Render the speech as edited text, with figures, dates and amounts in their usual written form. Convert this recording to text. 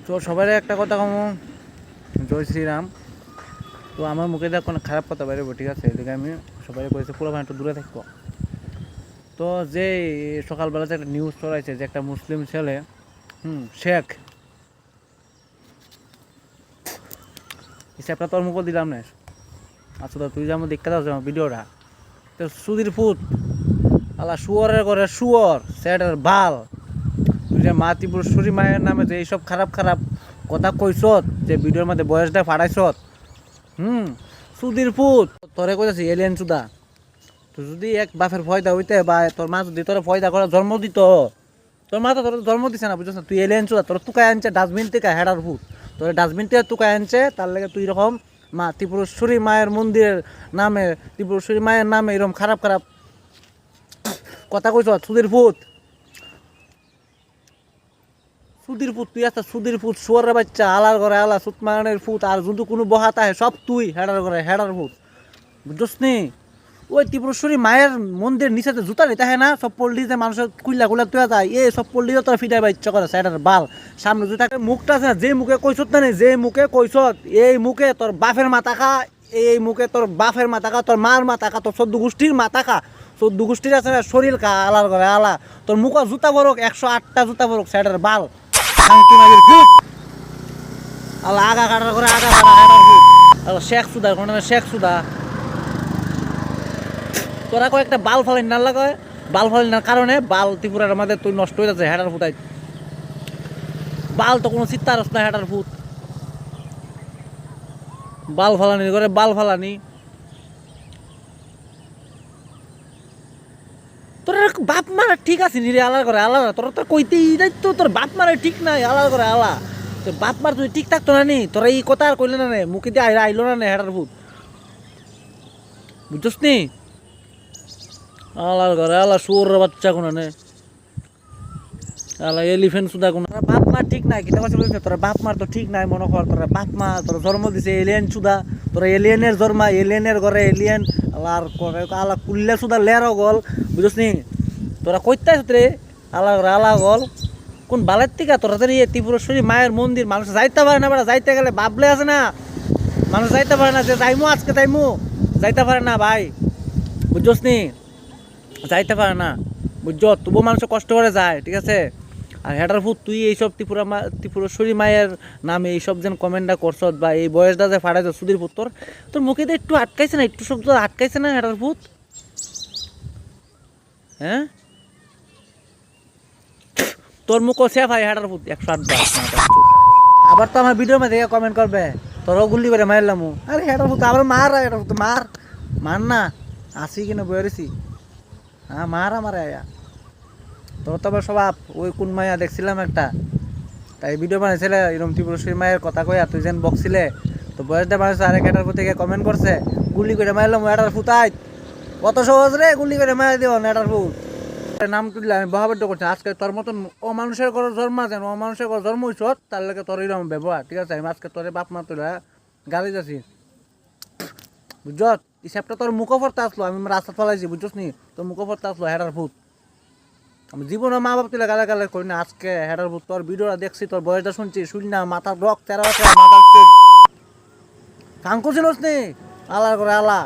তো সবাই একটা কথা কম, জয় শ্রীরাম। তো আমার মুখে দেখ কোনো খারাপ কথা বাইরে, ঠিক আছে? এদিকে আমি সবাই করেছে পুরো একটু দূরে থাকবো। তো যে সকালবেলা যে একটা নিউজ ছড়াইছে যে একটা মুসলিম ছেলে শেখ, হিসাবটা তোর মুখে দিলাম না। আচ্ছা তুই যেমন দেখতে দাও আমার ভিডিওটা, তো সুধীর ফুট আলা শুয়ারের করে শুয়ার স্যাটের বাল, তুই যে মা ত্রিপুরেশ্বরী মায়ের নামে যে এইসব খারাপ খারাপ কথা কইছত, যে ভিডিওর মধ্যে বয়সটা ফাটাইছত, সুধীর ফুট তোরে কইতাছি এলিয়েন চুদা। তুই যদি এক বাপের ফয়দা হইতে বা তোর মা যদি তোর ফয়দা করে জন্ম দিত, তোর মা তো তোর জন্ম দিছে না, বুঝছ না? তুই এলিয়েন চুদা, তোর তুকায় আনছে ডাস্টবিন থেকে হেডার ফুট, তোর ডাস্টবিন থেকে তুকায় আনছে, তার লাগে তুই এরকম মা ত্রিপুরেশ্বরী মায়ের মন্দিরের নামে, ত্রিপুরেশ্বরী মায়ের নামে এরকম খারাপ খারাপ কথা কইছ। সুধীর ফুট, সুধীর ফুট তুই আচ্ছা সুধীর ফুট শুয়ারের বাচ্চা, আলার ঘরে আলা সুতমানের ফুট, আর যদি কোনো বহাত আহে সব তুই হেডার ঘরে হেডার ফুট, বুঝছস নি? ওই ত্রিপুরেশ্বরী মায়ের মন্দির নিচে জুতা নিতে হয় না, সব পল্লি যে মানুষের কুইলা কুলা তুই যায়, এই সব পল্লিও তোরা ফিটাই বা ইচ্ছা করে স্যাটার বাল সামনে জুতা মুখটা আছে না, যে মুখে কইছত না, যে মুখে কইছত, এই মুখে তোর বাপের মাথা খা, এই মুখে তোর বাপের মাথা খা, তোর মার মাথা খা, তোর 14 গোষ্ঠীর মাথা খা, 14 গোষ্ঠীর আছে না শরীর খা, আলার করে আলা, তোর মুখ জুতা বরক 108টা জুতা বরক স্যাটার বাল শান্তি মাগির ফুট, আলা আগা কাটার করে আগা কাটা হেডার ফুট, আলা শেখ সুদা কোন শেখ সুদা। তোরা কয়েকটা বাল ফালাই না লাগায়, বাল ফালানোর কারণে বাল ত্রিপুরার আমাদের তুই নষ্ট হয়ে যাচ্ছে হেডার ফুটাই, বাল তো কোনো চিত্তা রস না হেডার ফুট, বাল ফালানি করে বাল ফালানি। তোর বাপ মারা ঠিক আছে নি রে, আলার করে আলা, তোরা তো কইতেই তো তোর বাপ মারা ঠিক নাই, আলার করে আলা, তোর বাপ মার তুই ঠিক থাকতো না নি, তোরা এই কথা আর কইলে না নে, মুখে দিয়ে আইলো না নে হেডার ফুট, বুঝছস নি? আলার ঘরে আলা শুয়োর বাচ্চা কোন নে, আলা এলিফেন্ট সুদা কোন, বাপ মার ঠিক নাই কিতা কথা বলছিস? তোর বাপ মার তো ঠিক নাই মনে কর, তোর বাপ মা তোর জন্ম দিছে এলিয়েন সুদা, তোর এলিয়েনের জন্ম, এলিয়েনের ঘরে এলিয়েন, আলার করে আলা কুল্লা সুদা লেরো গল, বুঝছস নি? তোরা কইতে আসত রে আলা ঘরে আলা গল কোন বালের থেকে? তোরা তো এই ত্রিপুরেশ্বরী মায়ের মন্দির মানুষ যাইতে পারে না, বেড়া যাইতে গেলে বাবলে আছে না, মানুষ যাইতে পারে না, যে যাইমু আজকে তাইমু যাইতে পারে না ভাই, বুঝছস নি? যাইতে পারে না, বুঝছ? তবুও মানুষ কষ্ট করে যায়, ঠিক আছে? আর হেডার ফুট তুই এইসব ত্রিপুরেশ্বরী মায়ের নামে এইসব যেন কমেন্টটা করছ বা এই বয়সটা যে ফাটাইছ সুধীর ফুট, তোর তোর মুখে তো একটু আটকাইছে না, একটু শব্দ আটকাইছে না হেডার ফুট? হ্যাঁ তোর মুখ সে ভাই হেডার ফুট 108 বার। আবার তো আমার ভিডিওর মধ্যে কমেন্ট করবে তোরও গুল্লি করে মারলাম, আরে হেডার ফুট আবার মার, হেডার ফুট মার, মার না আসি কিনা বয়েছি, হ্যাঁ মার আমার আয়া। তোর তো আবার স্বভাব ওই কোন মায়া দেখছিলাম একটা, তাই ভিডিও বানাইছিল এরকম ত্রিপুরেশ্বরী মায়ের কথা কইয়া তুই যেন বকছিলে, তো বয়সটা বানাইছে আরেক এটার প্রতি কমেন্ট করছে গুলি করে মারলাম এটার ফুটাই, কত সহজ রে গুলি করে মারা দেব এটার ফুট নাম তুললে আমি বহাবদ্ধ করছি। আজকে তোর মতন অমানুষের ঘরে জন্ম আছেন, অমানুষের ঘরে জন্ম হইছ, তার লাগে তোর এরকম ব্যবহার, ঠিক আছে? আমি আজকে তোরে বাপ মা তুলে গালি যাচ্ছি, বুঝছ? হিসাবটা তোর মুখো ফরতে আসলো, আমি রাস্তা ফলাইছি, বুঝছস নি? তোর মুখো ফরতে আসলো হেডার ফুট। আমি জীবনে মা বাপ তুলে গালা গালা করি না, আজকে হেডার ফুট তোর ভিডিওটা দেখছি, তোর বয়সটা শুনছি, শুনি না মাথার রক তেরা মাথার কাঙ্কু ছিলস নি আলার করে আলা।